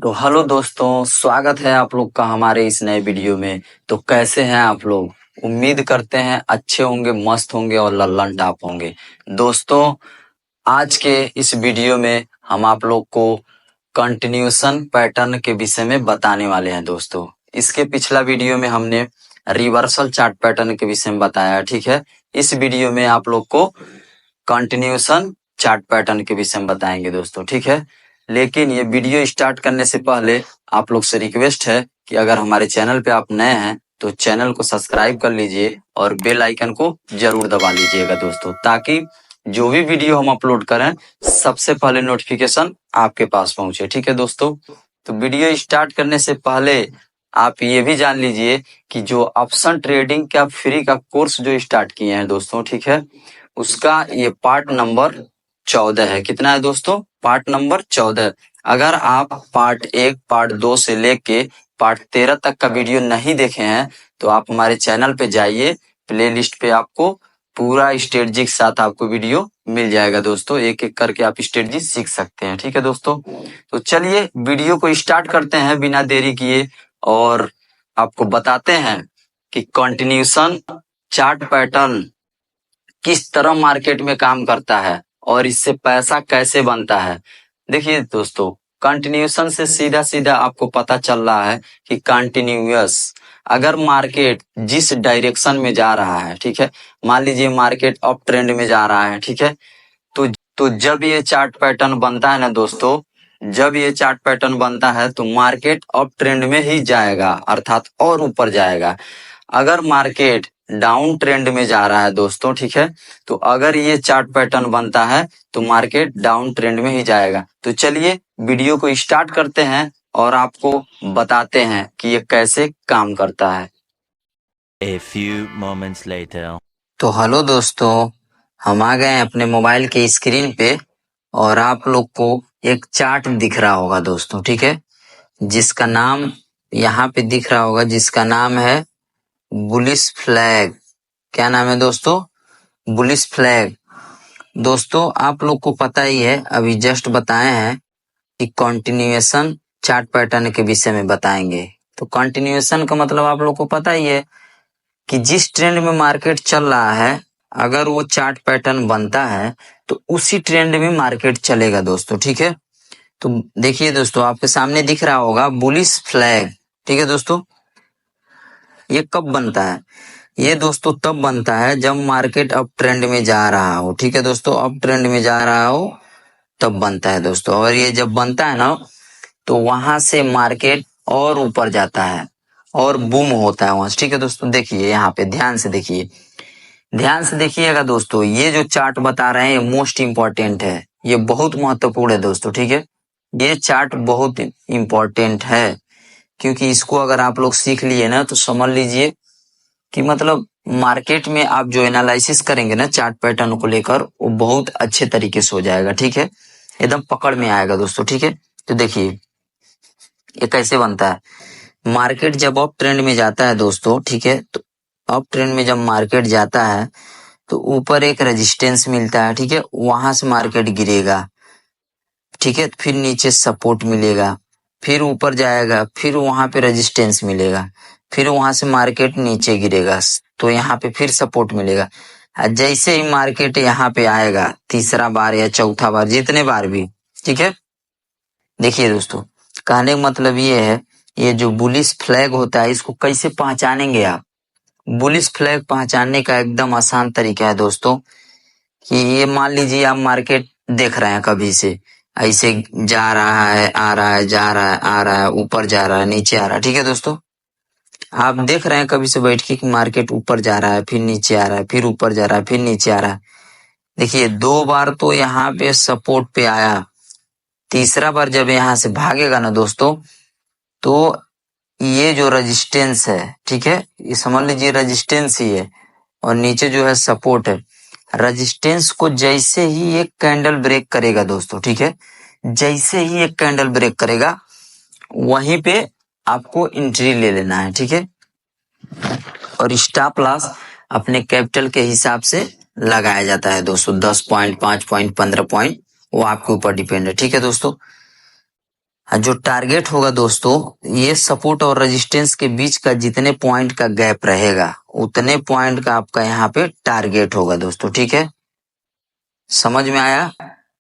तो हेलो दोस्तों, स्वागत है आप लोग का हमारे इस नए वीडियो में। तो कैसे हैं आप लोग? उम्मीद करते हैं अच्छे होंगे, मस्त होंगे और लल्लन टाप होंगे। दोस्तों, आज के इस वीडियो में हम आप लोग को कंटिन्यूशन पैटर्न के विषय में बताने वाले हैं। दोस्तों, इसके पिछला वीडियो में हमने रिवर्सल चार्ट पैटर्न के विषय में बताया, ठीक है। इस वीडियो में आप लोग को कंटिन्यूशन चार्ट पैटर्न के विषय में बताएंगे दोस्तों, ठीक है। लेकिन ये वीडियो स्टार्ट करने से पहले आप लोग से रिक्वेस्ट है कि अगर हमारे चैनल पे आप नए हैं तो चैनल को सब्सक्राइब कर लीजिए और बेल आइकन को जरूर दबा लीजिएगा दोस्तों, ताकि जो भी वीडियो हम अपलोड करें सबसे पहले नोटिफिकेशन आपके पास पहुंचे, ठीक है दोस्तों। तो वीडियो स्टार्ट करने से पहले आप ये भी जान लीजिए कि जो ऑप्शन ट्रेडिंग का फ्री का कोर्स जो स्टार्ट किए हैं दोस्तों, ठीक है, उसका ये पार्ट नंबर 14 है। कितना है दोस्तों? Part number 14। अगर आप पार्ट 1, पार्ट 2 से लेके पार्ट 13 तक का वीडियो नहीं देखे हैं तो आप हमारे चैनल पे जाइए, प्लेलिस्ट पे आपको पूरा स्ट्रेटजी के साथ आपको वीडियो मिल जाएगा दोस्तों। एक एक करके आप स्ट्रेटजी सीख सकते हैं, ठीक है दोस्तों। तो चलिए वीडियो को स्टार्ट करते हैं बिना देरी किए और आपको बताते हैं कि कंटिन्यूशन चार्ट पैटर्न किस तरह मार्केट में काम करता है और इससे पैसा कैसे बनता है। देखिए दोस्तों, कंटिन्यूशन से सीधा सीधा आपको पता चल रहा है कि कंटिन्यूअस अगर मार्केट जिस डायरेक्शन में जा रहा है, ठीक है, मान लीजिए मार्केट अप ट्रेंड में जा रहा है, ठीक है, तो जब ये चार्ट पैटर्न बनता है ना दोस्तों, जब ये चार्ट पैटर्न बनता है तो मार्केट अप ट्रेंड में ही जाएगा, अर्थात और ऊपर जाएगा। अगर मार्केट डाउन ट्रेंड में जा रहा है दोस्तों, ठीक है, तो अगर ये चार्ट पैटर्न बनता है तो मार्केट डाउन ट्रेंड में ही जाएगा। तो चलिए वीडियो को स्टार्ट करते हैं और आपको बताते हैं कि ये कैसे काम करता है। A few moments later. तो हेलो दोस्तों, हम आ गए हैं अपने मोबाइल के स्क्रीन पे और आप लोग को एक चार्ट दिख रहा होगा दोस्तों, ठीक है, जिसका नाम यहाँ पे दिख रहा होगा, जिसका नाम है बुलिश फ्लैग। क्या नाम है दोस्तों? Bullish flag. दोस्तों, आप लोग को पता ही है, अभी जस्ट बताए हैं कि कंटिन्यूएशन चार्ट पैटर्न के विषय में बताएंगे। तो कंटिन्यूएशन का मतलब आप लोग को पता ही है कि जिस ट्रेंड में मार्केट चल रहा है अगर वो चार्ट पैटर्न बनता है तो उसी ट्रेंड में मार्केट चलेगा दोस्तों, ठीक है। तो देखिए दोस्तों, आपके सामने दिख रहा होगा बुलिश फ्लैग, ठीक है दोस्तों। ये कब बनता है? ये दोस्तों तब बनता है जब मार्केट अप ट्रेंड में जा रहा हो, ठीक है दोस्तों, अप ट्रेंड में जा रहा हो तब बनता है दोस्तों। और ये जब बनता है ना तो वहां से मार्केट और ऊपर जाता है और बूम होता है वहां से, ठीक है दोस्तों। देखिए यहाँ पे ध्यान से देखिए, ध्यान से देखिएगा दोस्तों, ये जो चार्ट बता रहे हैं ये मोस्ट इंपॉर्टेंट है, ये बहुत महत्वपूर्ण है दोस्तों, ठीक है। ये चार्ट बहुत इंपॉर्टेंट है क्योंकि इसको अगर आप लोग सीख लिए ना तो समझ लीजिए कि मतलब मार्केट में आप जो एनालिसिस करेंगे ना चार्ट पैटर्न को लेकर वो बहुत अच्छे तरीके से हो जाएगा, ठीक है, एकदम पकड़ में आएगा दोस्तों, ठीक है। तो देखिए ये कैसे बनता है। मार्केट जब अप ट्रेंड में जाता है दोस्तों, ठीक है, तो अप ट्रेंड में जब मार्केट जाता है तो ऊपर एक रेजिस्टेंस मिलता है, ठीक है, वहां से मार्केट गिरेगा, ठीक है, फिर नीचे सपोर्ट मिलेगा, फिर ऊपर जाएगा, फिर वहां पे रेजिस्टेंस मिलेगा, फिर वहां से मार्केट नीचे गिरेगा तो यहाँ पे फिर सपोर्ट मिलेगा। जैसे ही मार्केट यहाँ पे आएगा तीसरा बार या चौथा बार, जितने बार भी, ठीक है। देखिए दोस्तों, कहने का मतलब ये है, ये जो बुलिश फ्लैग होता है इसको कैसे पहचानेंगे आप? बुलिश फ्लैग पहचानने का एकदम आसान तरीका है दोस्तों कि ये मान लीजिए आप मार्केट देख रहे हैं, कभी से ऐसे जा रहा है, आ रहा है, जा रहा है, आ रहा है, ऊपर जा रहा है, नीचे आ रहा है, ठीक है दोस्तों। आप देख रहे हैं कभी से बैठ के कि मार्केट ऊपर जा रहा है, फिर नीचे आ रहा है, फिर ऊपर जा रहा है, फिर नीचे आ रहा है। देखिए 2 बार तो यहाँ पे सपोर्ट पे आया, तीसरा बार जब यहाँ से भागेगा ना दोस्तों तो ये जो रेजिस्टेंस है, ठीक है, ये समझ लीजिए रेजिस्टेंस ही है और नीचे जो है सपोर्ट है। रेजिस्टेंस को जैसे ही एक कैंडल ब्रेक करेगा दोस्तों, ठीक है, जैसे ही एक कैंडल ब्रेक करेगा वहीं पे आपको एंट्री ले लेना है, ठीक है। और स्टॉप लॉस अपने कैपिटल के हिसाब से लगाया जाता है दोस्तों, 10 पॉइंट, 5 पॉइंट, 15 पॉइंट, वो आपके ऊपर डिपेंड है, ठीक है दोस्तों। जो टारगेट होगा दोस्तों, ये सपोर्ट और रेजिस्टेंस के बीच का जितने पॉइंट का गैप रहेगा उतने पॉइंट का आपका यहाँ पे टारगेट होगा दोस्तों। ठीक है, समझ में आया?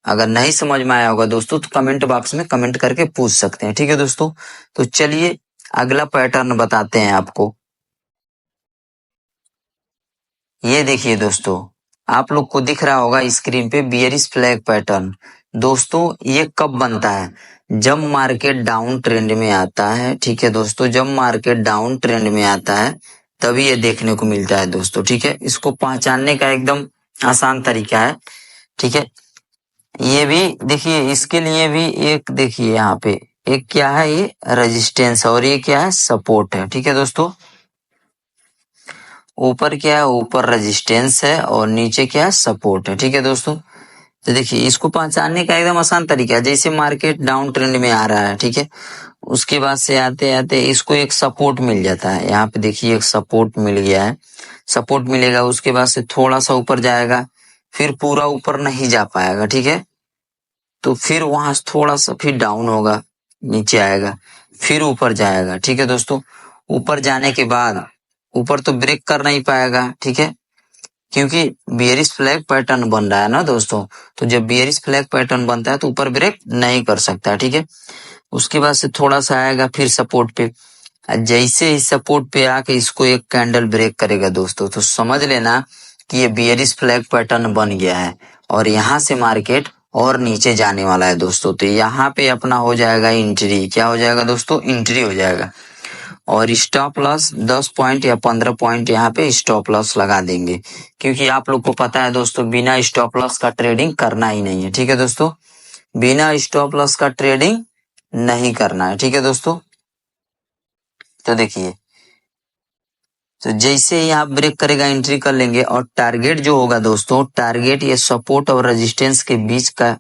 अगर नहीं समझ में आया होगा दोस्तों तो कमेंट बॉक्स में कमेंट करके पूछ सकते हैं। ठीक है दोस्तों, तो चलिए अगला पैटर्न बताते हैं आपको। ये देखिए दोस्तों, आप लोग को दिख रहा होगा स्क्रीन पे बियरिश फ्लैग पैटर्न। दोस्तों ये कब बनता है? जब मार्केट डाउन ट्रेंड में आता है। ठीक है दोस्तों, जब मार्केट डाउन ट्रेंड में आता है तभी ये देखने को मिलता है दोस्तों। ठीक है, इसको पहचानने का एकदम आसान तरीका है। ठीक है, ये भी देखिए, इसके लिए भी एक देखिए यहाँ पे एक क्या है, ये रेजिस्टेंस और ये क्या है, सपोर्ट है। ठीक है दोस्तों, ऊपर क्या है, ऊपर रेजिस्टेंस है और नीचे क्या है, सपोर्ट है। ठीक है दोस्तों, तो देखिए इसको पहचानने का एकदम आसान तरीका है। जैसे मार्केट डाउन ट्रेंड में आ रहा है, ठीक है, उसके बाद से आते आते इसको एक सपोर्ट मिल जाता है। यहाँ पे देखिए एक सपोर्ट मिल गया है, सपोर्ट मिलेगा, उसके बाद से थोड़ा सा ऊपर जाएगा, फिर पूरा ऊपर नहीं जा पाएगा। ठीक है, तो फिर वहां से थोड़ा सा फिर डाउन होगा, नीचे आएगा, फिर ऊपर जाएगा। ठीक है दोस्तों, ऊपर जाने के बाद ऊपर तो ब्रेक कर नहीं पाएगा। ठीक है, क्योंकि बियरिश फ्लैग पैटर्न बन रहा है ना दोस्तों, तो जब बियरिश फ्लैग पैटर्न बनता है तो ऊपर ब्रेक नहीं कर सकता। ठीक है, उसके बाद से थोड़ा सा आएगा फिर सपोर्ट पे, जैसे ही सपोर्ट पे आके इसको एक कैंडल ब्रेक करेगा दोस्तों, तो समझ लेना कि ये बियरिश फ्लैग पैटर्न बन गया है और यहाँ से मार्केट और नीचे जाने वाला है दोस्तों। तो यहाँ पे अपना हो जाएगा एंट्री। क्या हो जाएगा दोस्तों? एंट्री हो जाएगा। और स्टॉप लॉस 10 पॉइंट या 15 पॉइंट यहाँ पे स्टॉप लॉस लगा देंगे, क्योंकि आप लोग को पता है दोस्तों बिना स्टॉप लॉस का ट्रेडिंग करना ही नहीं है। ठीक है दोस्तों, बिना स्टॉप लॉस का ट्रेडिंग नहीं करना है। ठीक है दोस्तों, तो देखिए, तो जैसे ही आप ब्रेक करेगा एंट्री कर लेंगे और टारगेट जो होगा दोस्तों, टारगेट ये सपोर्ट और रेजिस्टेंस के बीच का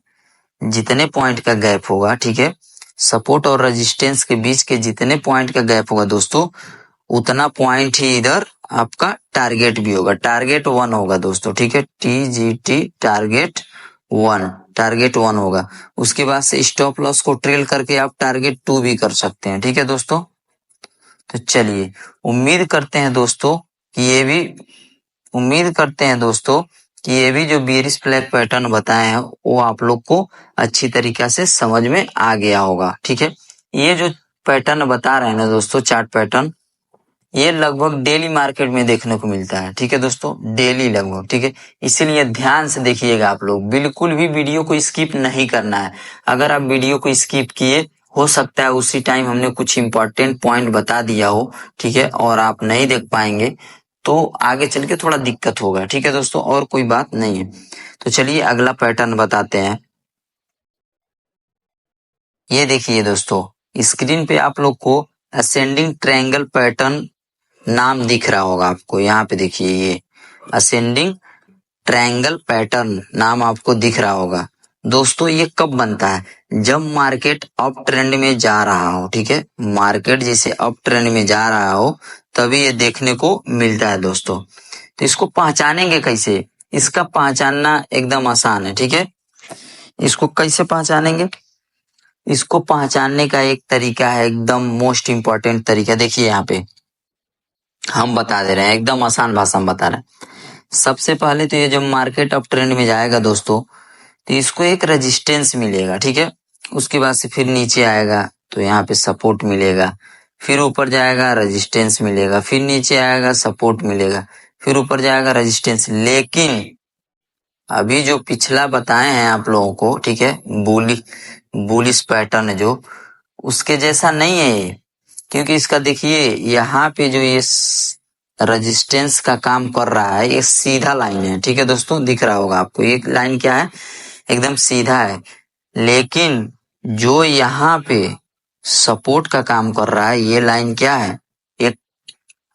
जितने पॉइंट का गैप होगा, ठीक है, सपोर्ट और रेजिस्टेंस के बीच के जितने पॉइंट का गैप होगा दोस्तों, उतना पॉइंट ही इधर आपका टारगेट भी होगा। टारगेट 1 होगा दोस्तों। ठीक है, TGT टारगेट 1, टारगेट 1 होगा। उसके बाद से स्टॉप लॉस को ट्रेल करके आप टारगेट 2 भी कर सकते हैं। ठीक है दोस्तों, तो चलिए उम्मीद करते हैं दोस्तों कि ये भी जो बियरिश फ्लैग पैटर्न बताए हैं वो आप लोग को अच्छी तरीका से समझ में आ गया होगा। ठीक है, ये जो पैटर्न बता रहे हैं ना दोस्तों, चार्ट पैटर्न, ये लगभग डेली मार्केट में देखने को मिलता है। ठीक है दोस्तों, डेली लगभग। ठीक है, इसीलिए ध्यान से देखिएगा आप लोग, बिल्कुल भी वीडियो को स्किप नहीं करना है। अगर आप वीडियो को स्किप किए, हो सकता है उसी टाइम हमने कुछ इंपॉर्टेंट पॉइंट बता दिया हो, ठीक है, और आप नहीं देख पाएंगे तो आगे चल के थोड़ा दिक्कत होगा। ठीक है दोस्तों, और कोई बात नहीं है। तो चलिए अगला पैटर्न बताते हैं। ये देखिए दोस्तों, स्क्रीन पे आप लोग को असेंडिंग ट्रायंगल पैटर्न नाम दिख रहा होगा आपको। यहाँ पे देखिए, ये असेंडिंग ट्रायंगल पैटर्न नाम आपको दिख रहा होगा दोस्तों। ये कब बनता है? जब मार्केट अप ट्रेंड में जा रहा हो। ठीक है, मार्केट जैसे अप ट्रेंड में जा रहा हो तभी ये देखने को मिलता है दोस्तों। तो इसको पहचानेंगे कैसे? इसका पहचानना एकदम आसान है। ठीक है, इसको कैसे पहचानेंगे? इसको पहचानने का एक तरीका है, एकदम मोस्ट इंपॉर्टेंट तरीका। देखिए यहाँ पे हम बता दे रहे हैं, एकदम आसान भाषा में बता रहे हैं। सबसे पहले तो ये जब मार्केट अप ट्रेंड में जाएगा दोस्तों, तो इसको एक रेजिस्टेंस मिलेगा। ठीक है, उसके बाद से फिर नीचे आएगा तो यहाँ पे सपोर्ट मिलेगा, फिर ऊपर जाएगा रेजिस्टेंस मिलेगा, फिर नीचे आएगा सपोर्ट मिलेगा, फिर ऊपर जाएगा रेजिस्टेंस। लेकिन अभी जो पिछला बताए हैं आप लोगों को, ठीक है, बुलिश पैटर्न जो, उसके जैसा नहीं है ये, क्योंकि इसका देखिए यहाँ पे जो ये रेजिस्टेंस का काम कर रहा है, ये सीधा लाइन है। ठीक है दोस्तों, दिख रहा होगा आपको, ये लाइन क्या है, एकदम सीधा है। लेकिन जो यहाँ पे सपोर्ट का काम कर रहा है, ये लाइन क्या है, एक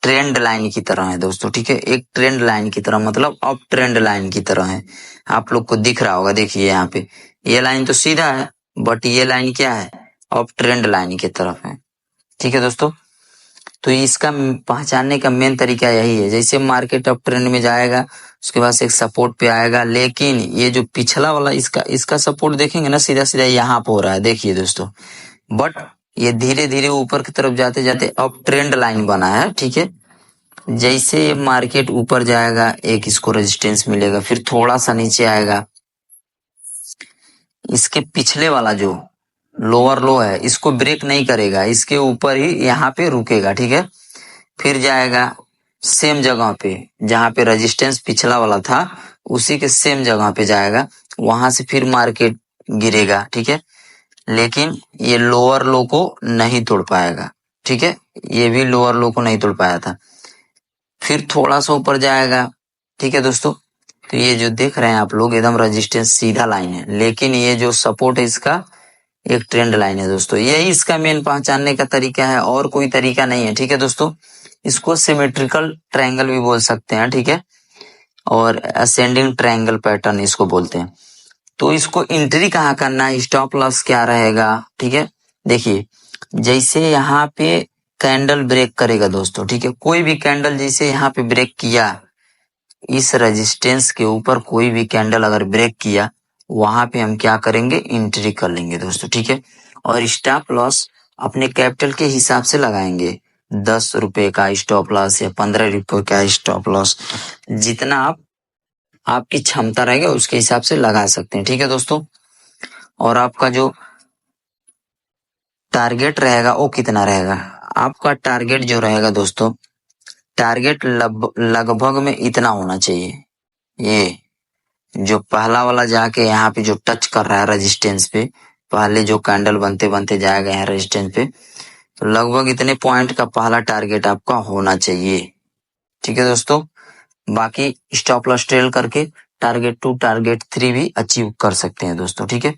ट्रेंड लाइन की तरह है दोस्तों। ठीक है, एक ट्रेंड लाइन की तरह, मतलब अप ट्रेंड लाइन की तरह है। आप लोग को दिख रहा होगा, देखिए यहाँ पे ये लाइन तो सीधा है, बट ये लाइन क्या है, अप ट्रेंड लाइन की तरफ है। ठीक है दोस्तों, तो इसका पहचानने का मेन तरीका यही है। जैसे मार्केट अप ट्रेंड में जाएगा, उसके बाद से एक सपोर्ट पे आएगा, लेकिन ये जो पिछला वाला इसका सपोर्ट देखेंगे ना, सीधा सीधा यहाँ पे हो रहा है। देखिए दोस्तों, बट ये धीरे धीरे ऊपर की तरफ जाते जाते अब ट्रेंड लाइन बना है, ठीक है। जैसे मार्केट ऊपर जाएगा एक इसको रेजिस्टेंस मिलेगा, फिर थोड़ा सा नीचे आएगा, इसके पिछले वाला जो लोअर लो है इसको ब्रेक नहीं करेगा, इसके ऊपर ही यहाँ पे रुकेगा, ठीक है। फिर जाएगा सेम जगह पे जहाँ पे रेजिस्टेंस पिछला वाला था, उसी के सेम जगह पे जाएगा, वहां से फिर मार्केट गिरेगा, ठीक है। लेकिन ये लोअर लो को नहीं तोड़ पाएगा, ठीक है। ये भी लोअर लो को नहीं तोड़ पाया था। फिर थोड़ा सा ऊपर जाएगा, ठीक है दोस्तों। तो ये जो देख रहे हैं आप लोग एकदम रेजिस्टेंस सीधा लाइन है, लेकिन ये जो सपोर्ट है इसका एक ट्रेंड लाइन है दोस्तों। यही इसका मेन पहचानने का तरीका है, और कोई तरीका नहीं है, ठीक है दोस्तों। इसको सिमेट्रिकल ट्रायंगल भी बोल सकते हैं, ठीक है, और असेंडिंग ट्रायंगल पैटर्न इसको बोलते हैं। तो इसको एंट्री कहाँ करना है, स्टॉप लॉस क्या रहेगा, ठीक है। देखिए जैसे यहाँ पे कैंडल ब्रेक करेगा दोस्तों, ठीक है, कोई भी कैंडल जैसे यहाँ पे ब्रेक किया, इस रेजिस्टेंस के ऊपर कोई भी कैंडल अगर ब्रेक किया, वहां पे हम क्या करेंगे, एंट्री कर लेंगे दोस्तों, ठीक है। और स्टॉप लॉस अपने कैपिटल के हिसाब से लगाएंगे, 10 रुपए का स्टॉप लॉस या 15 रुपए का स्टॉप लॉस, जितना आपकी क्षमता रहेगा उसके हिसाब से लगा सकते हैं, ठीक है दोस्तों। और आपका जो टारगेट रहेगा वो कितना रहेगा, आपका टारगेट जो रहेगा दोस्तों, टारगेट लगभग में इतना होना चाहिए। ये जो पहला वाला जाके यहाँ पे जो टच कर रहा है रेजिस्टेंस पे, पहले जो कैंडल बनते बनते जाएगा यहाँ रेजिस्टेंस पे, तो लगभग इतने पॉइंट का पहला टारगेट आपका होना चाहिए, ठीक है दोस्तों। बाकी स्टॉप लॉस ट्रेल करके टारगेट 2 टारगेट 3 भी अचीव कर सकते हैं दोस्तों, ठीक है।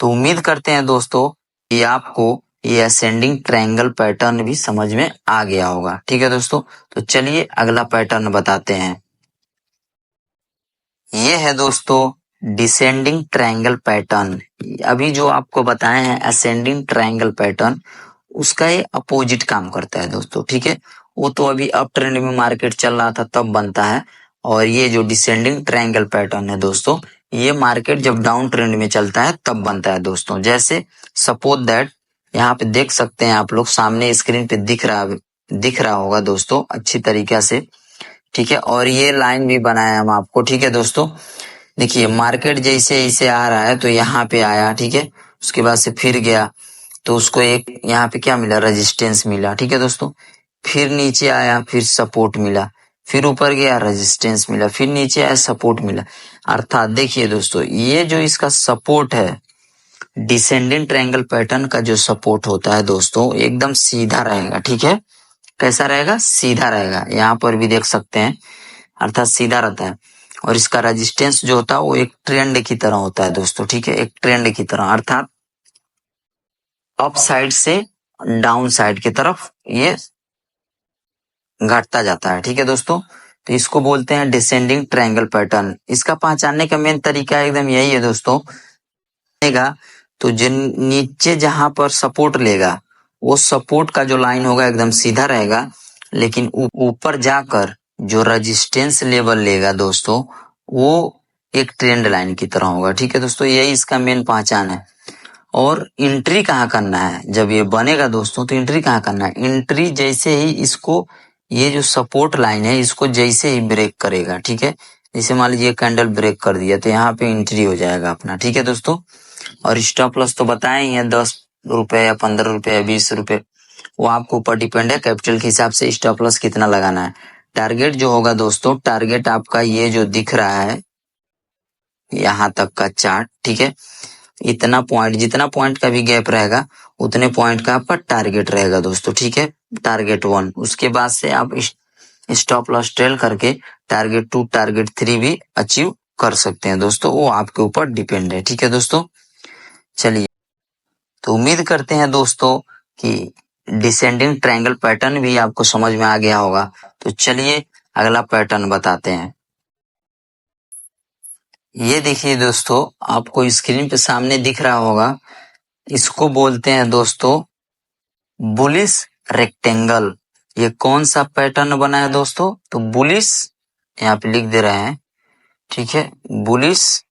तो उम्मीद करते हैं दोस्तों कि आपको ये असेंडिंग ट्रायंगल पैटर्न भी समझ में आ गया होगा, ठीक है दोस्तों। तो चलिए अगला पैटर्न बताते हैं। ये है दोस्तों डिसेंडिंग ट्रायंगल पैटर्न। अभी जो आपको बताए हैं असेंडिंग ट्रायंगल पैटर्न, उसका ये अपोजिट काम करता है दोस्तों, ठीक है। वो तो अभी अप ट्रेंड में मार्केट चल रहा था तब बनता है, और ये जो डिसेंडिंग ट्रायंगल पैटर्न है दोस्तों, ये मार्केट जब डाउन ट्रेंड में चलता है तब बनता है दोस्तों। जैसे सपोज दैट यहाँ पे देख सकते हैं आप लोग, सामने स्क्रीन पे दिख रहा होगा दोस्तों अच्छी तरीके से, ठीक है। और ये लाइन भी बनाया हम आपको, ठीक है दोस्तों। देखिए मार्केट जैसे इसे आ रहा है तो यहाँ पे आया, ठीक है, उसके बाद से फिर गया, तो उसको एक यहाँ पे क्या मिला, रेजिस्टेंस मिला, ठीक है दोस्तों। फिर नीचे आया, फिर सपोर्ट मिला, फिर ऊपर गया रेजिस्टेंस मिला, फिर नीचे आया सपोर्ट मिला। अर्थात देखिए दोस्तों, ये जो इसका सपोर्ट है, डिसेंडेंट ट्रायंगल पैटर्न का जो सपोर्ट होता है दोस्तों, एकदम सीधा रहेगा, ठीक है। कैसा रहेगा, सीधा रहेगा, यहाँ पर भी देख सकते हैं, अर्थात सीधा रहता है। और इसका रेजिस्टेंस जो होता है वो एक ट्रेंड की तरह होता है दोस्तों, ठीक है, एक ट्रेंड की तरह, अर्थात अप साइड से डाउन साइड की तरफ ये घटता जाता है, ठीक है दोस्तों। तो इसको बोलते हैं डिसेंडिंग ट्रायंगल पैटर्न। इसका पहचानने का मेन तरीका एकदम यही है दोस्तों, लेगा तो जिन नीचे जहां पर सपोर्ट लेगा, वो सपोर्ट का जो लाइन होगा एकदम सीधा रहेगा, लेकिन ऊपर जाकर जो रेजिस्टेंस लेवल लेगा दोस्तों, वो एक ट्रेंड लाइन की तरह होगा, ठीक है दोस्तों। यही इसका मेन पहचान है। और एंट्री कहाँ करना है, जब ये बनेगा दोस्तों तो एंट्री कहाँ करना है, एंट्री जैसे ही इसको, ये जो सपोर्ट लाइन है इसको जैसे ही ब्रेक करेगा, ठीक है। जैसे मान लीजिए कैंडल ब्रेक कर दिया तो यहाँ पे एंट्री हो जाएगा अपना, ठीक है दोस्तों। और स्टॉप लॉस तो बताए ही है, 10 रुपए या 15 रुपए या 20 रुपए, वो आपको ऊपर डिपेंड है कैपिटल के हिसाब से स्टॉप लॉस कितना लगाना है। टारगेट जो होगा दोस्तों, टारगेट आपका ये जो दिख रहा है यहाँ तक का चार्ट, ठीक है, इतना पॉइंट, जितना पॉइंट का भी गैप रहेगा उतने पॉइंट का आपका टारगेट रहेगा दोस्तों, ठीक है, टारगेट 1। उसके बाद से आप स्टॉप लॉस ट्रेल करके टारगेट 2 टारगेट 3 भी अचीव कर सकते हैं दोस्तों, वो आपके ऊपर डिपेंड है, ठीक है दोस्तों। चलिए, तो उम्मीद करते हैं दोस्तों कि डिसेंडिंग ट्रायंगल पैटर्न भी आपको समझ में आ गया होगा। तो चलिए अगला पैटर्न बताते हैं। ये देखिए दोस्तों, आपको स्क्रीन पे सामने दिख रहा होगा, इसको बोलते हैं दोस्तों बुलिश रेक्टेंगल। ये कौन सा पैटर्न बना है दोस्तों, तो बुलिश, यहाँ पे लिख दे रहे हैं, ठीक है, बुलिश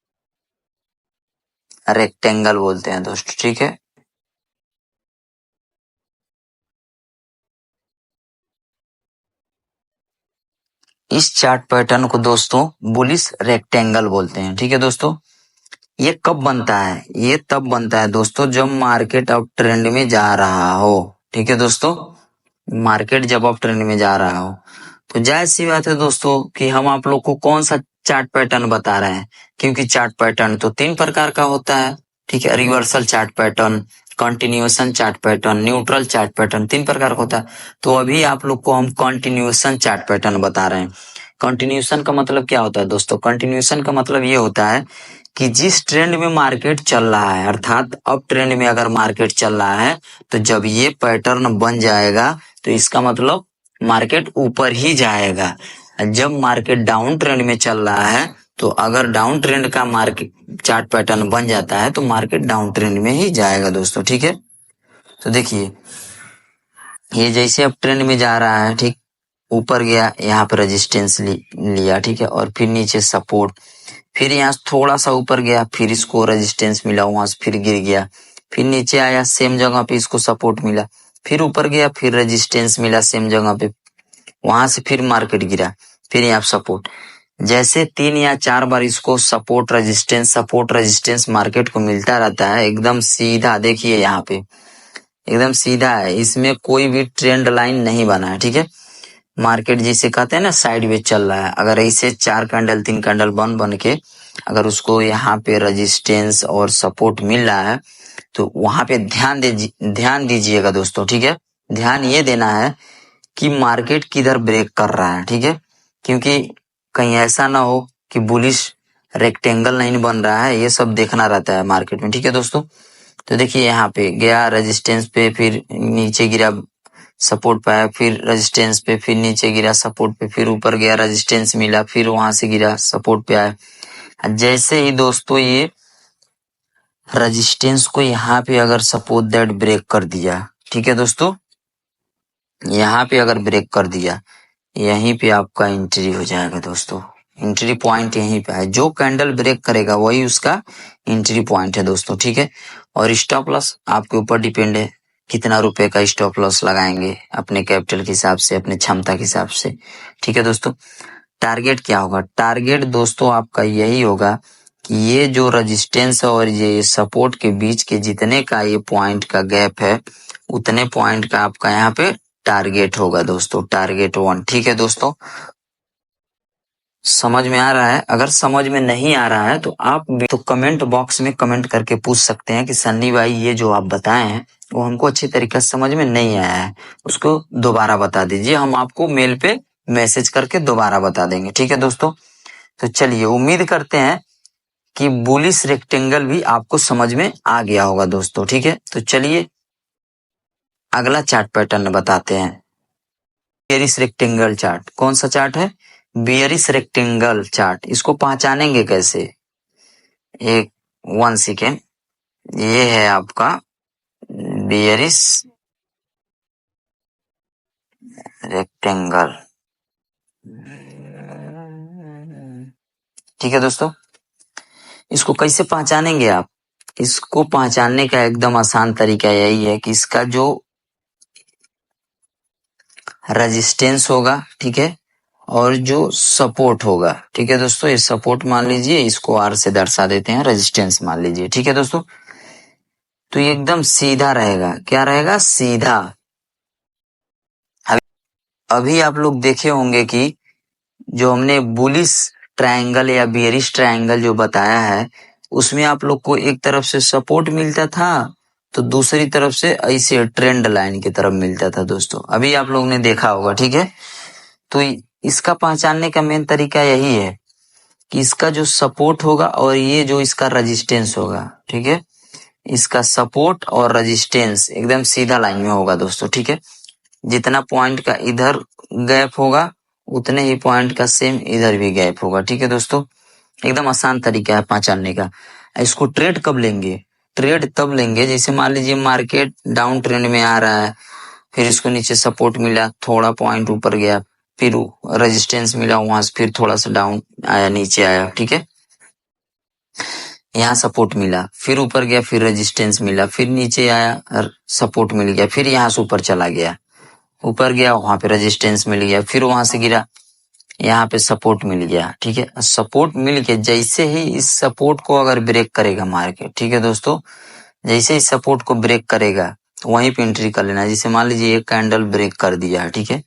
रेक्टेंगल बोलते हैं दोस्तों, ठीक है। इस चार्ट पैटर्न को दोस्तों बुलिश रेक्टेंगल बोलते हैं। ठीक है दोस्तों, ये कब बनता है? ये तब बनता है दोस्तों जब मार्केट अप ट्रेंड में जा रहा हो। ठीक है दोस्तों, मार्केट जब अप ट्रेंड में जा रहा हो तो जायज सी बात है दोस्तों कि हम आप लोग को कौन सा चार्ट पैटर्न बता रहे हैं, क्योंकि चार्ट पैटर्न तो 3 प्रकार का होता है। ठीक है, reversal chart pattern, continuation chart pattern, neutral chart pattern, 3 प्रकार का होता है। तो अभी आप लोग को हम कंटिन्यूएशन चार्ट पैटर्न बता रहे हैं। कंटिन्यूएशन का मतलब क्या होता है दोस्तों? कंटिन्यूएशन का मतलब ये होता है कि जिस ट्रेंड में मार्केट चल रहा है, अर्थात अप ट्रेंड में अगर मार्केट चल रहा है तो जब ये पैटर्न बन जाएगा तो इसका मतलब मार्केट ऊपर ही जाएगा। जब मार्केट डाउन ट्रेंड में चल रहा है तो अगर डाउन ट्रेंड का मार्केट चार्ट पैटर्न बन जाता है तो मार्केट डाउन ट्रेंड में ही जाएगा दोस्तों। ठीक है, तो देखिए ये जैसे अप ट्रेंड में जा रहा है, ठीक, ऊपर गया, यहाँ पे रेजिस्टेंस लिया, ठीक है, और फिर नीचे सपोर्ट, फिर यहाँ थोड़ा सा ऊपर गया, फिर इसको रेजिस्टेंस मिला, वहां से फिर गिर गया, फिर नीचे आया, सेम जगह पे इसको सपोर्ट मिला, फिर ऊपर गया, फिर रेजिस्टेंस मिला सेम जगह पे, वहां से फिर मार्केट गिरा, फिर यहाँ सपोर्ट। जैसे 3 या 4 बार इसको सपोर्ट रेजिस्टेंस मार्केट को मिलता रहता है, एकदम सीधा। देखिए यहाँ पे एकदम सीधा है, इसमें कोई भी ट्रेंड लाइन नहीं बना है। ठीक है, मार्केट जिसे कहते हैं ना साइड वेज चल रहा है। अगर ऐसे 4 कैंडल 3 कैंडल बन के अगर उसको यहाँ पे रेजिस्टेंस और सपोर्ट मिल रहा है तो वहां पे ध्यान दीजिएगा दोस्तों। ठीक है, ध्यान ये देना है कि मार्केट किधर ब्रेक कर रहा है। ठीक है, क्योंकि कहीं ऐसा ना हो कि बुलिश रेक्टेंगल लाइन बन रहा है, ये सब देखना रहता है मार्केट में। ठीक है दोस्तों, तो देखिए यहाँ पे गया रेजिस्टेंस पे, फिर नीचे गिरा, सपोर्ट पाया, फिर रेजिस्टेंस पे, फिर नीचे गिरा सपोर्ट पे, फिर ऊपर गया, रेजिस्टेंस मिला, फिर वहां से गिरा सपोर्ट पे आया। जैसे ही दोस्तों ये रेजिस्टेंस को यहाँ पे अगर सपोज दैट ब्रेक कर दिया, ठीक है दोस्तों, यहाँ पे अगर ब्रेक कर दिया, यहीं पे आपका एंट्री हो जाएगा दोस्तों। एंट्री पॉइंट यहीं पे है, जो कैंडल ब्रेक करेगा वही उसका एंट्री पॉइंट है दोस्तों। ठीक है, और स्टॉप लॉस आपके ऊपर डिपेंड है, कितना रुपए का स्टॉप लॉस लगाएंगे अपने कैपिटल के हिसाब से, अपने क्षमता के हिसाब से। ठीक है दोस्तों, टारगेट क्या होगा? टारगेट दोस्तों आपका यही होगा कि ये जो रेजिस्टेंस और ये सपोर्ट के बीच के जितने का ये पॉइंट का गैप है, उतने पॉइंट का आपका यहाँ पे टारगेट होगा दोस्तों, टारगेट 1। ठीक है दोस्तों, समझ में आ रहा है? अगर समझ में नहीं आ रहा है तो आप तो कमेंट बॉक्स में कमेंट करके पूछ सकते हैं कि सन्नी भाई ये जो आप बताए हैं वो हमको अच्छी तरीके से समझ में नहीं आया है, उसको दोबारा बता दीजिए, हम आपको मेल पे मैसेज करके दोबारा बता देंगे। ठीक है दोस्तों, तो चलिए उम्मीद करते हैं कि बुलिश रेक्टेंगल भी आपको समझ में आ गया होगा दोस्तों। ठीक है, तो चलिए अगला चार्ट पैटर्न बताते हैं, बेयरिश रेक्टेंगल चार्ट। कौन सा चार्ट है? Bearish rectangle chart. इसको पहचानेंगे कैसे? एक 1 सेकेंड, ये है आपका बेयरिश रेक्टेंगल। ठीक है दोस्तों, इसको कैसे पहचानेंगे आप? इसको पहचानने का एकदम आसान तरीका यही है कि इसका जो रेजिस्टेंस होगा, ठीक है, और जो सपोर्ट होगा, ठीक है दोस्तों, ये सपोर्ट मान लीजिए, इसको आर से दर्शा देते हैं, रेजिस्टेंस मान लीजिए। ठीक है दोस्तों, तो ये एकदम सीधा रहेगा। क्या रहेगा? सीधा। अभी आप लोग देखे होंगे कि जो हमने बुलिश ट्रायंगल या बेयरिश ट्रायंगल जो बताया है, उसमें आप लोग को एक तरफ से सपोर्ट मिलता था तो दूसरी तरफ से ऐसे ट्रेंड लाइन की तरफ मिलता था दोस्तों। अभी आप लोग ने देखा होगा। ठीक है, तो इसका पहचानने का मेन तरीका यही है कि इसका जो सपोर्ट होगा और ये जो इसका रेजिस्टेंस होगा, ठीक है, इसका सपोर्ट और रेजिस्टेंस एकदम सीधा लाइन में होगा दोस्तों। ठीक है, जितना पॉइंट का इधर गैप होगा उतने ही पॉइंट का सेम इधर भी गैप होगा। ठीक है दोस्तों, एकदम आसान तरीका है पहचानने का। इसको ट्रेड कब लेंगे? ट्रेड तब लेंगे जैसे मान लीजिए मार्केट डाउन ट्रेंड में आ रहा है, फिर इसको नीचे सपोर्ट मिला, थोड़ा पॉइंट ऊपर गया, फिर रेजिस्टेंस मिला, वहां से फिर थोड़ा सा डाउन आया, नीचे आया, ठीक है, यहाँ सपोर्ट मिला, फिर ऊपर गया, फिर रेजिस्टेंस मिला, फिर नीचे आया, सपोर्ट मिल गया, फिर यहाँ से ऊपर चला गया, ऊपर गया, वहां पे रेजिस्टेंस मिल गया, फिर वहां से गिरा, यहाँ पे सपोर्ट मिल गया, ठीक है। सपोर्ट मिल के जैसे ही इस सपोर्ट को अगर ब्रेक करेगा मार्केट, ठीक है दोस्तों, जैसे ही सपोर्ट को ब्रेक करेगा वहीं पे एंट्री कर लेना। जैसे मान लीजिए एक कैंडल ब्रेक कर दिया है, ठीक है,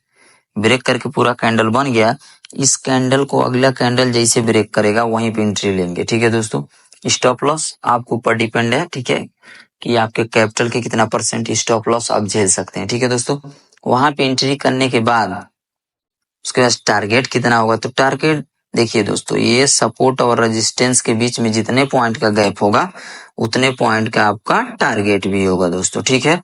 ब्रेक करके पूरा कैंडल बन गया, इस कैंडल को अगला कैंडल जैसे ब्रेक करेगा वहीं पे एंट्री लेंगे, ठीक है दोस्तों। स्टॉप लॉस आपके ऊपर डिपेंड है, ठीक है, कि आपके कैपिटल के कितना परसेंट स्टॉप लॉस आप झेल सकते हैं, ठीक है दोस्तों। वहां पे एंट्री करने के बाद उसके बाद टारगेट कितना होगा, तो टारगेट देखिए दोस्तों, ये सपोर्ट और रेजिस्टेंस के बीच में जितने पॉइंट का गैप होगा उतने पॉइंट का आपका टारगेट भी होगा दोस्तों, ठीक है।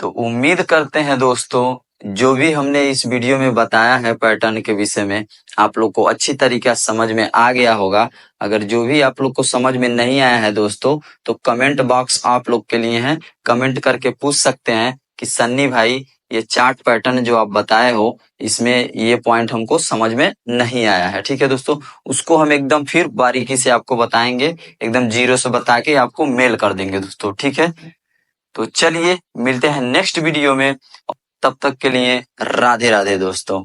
तो उम्मीद करते हैं दोस्तों जो भी हमने इस वीडियो में बताया है पैटर्न के विषय में आप लोग को अच्छी तरीके से समझ में आ गया होगा। अगर जो भी आप लोग को समझ में नहीं आया है दोस्तों तो कमेंट बॉक्स आप लोग के लिए है, कमेंट करके पूछ सकते हैं कि सन्नी भाई ये चार्ट पैटर्न जो आप बताए हो इसमें ये पॉइंट हमको समझ में नहीं आया है, ठीक है दोस्तों। उसको हम एकदम फिर बारीकी से आपको बताएंगे, एकदम जीरो से बता के आपको मेल कर देंगे दोस्तों, ठीक है। तो चलिए मिलते हैं नेक्स्ट वीडियो में, तब तक के लिए राधे राधे दोस्तों।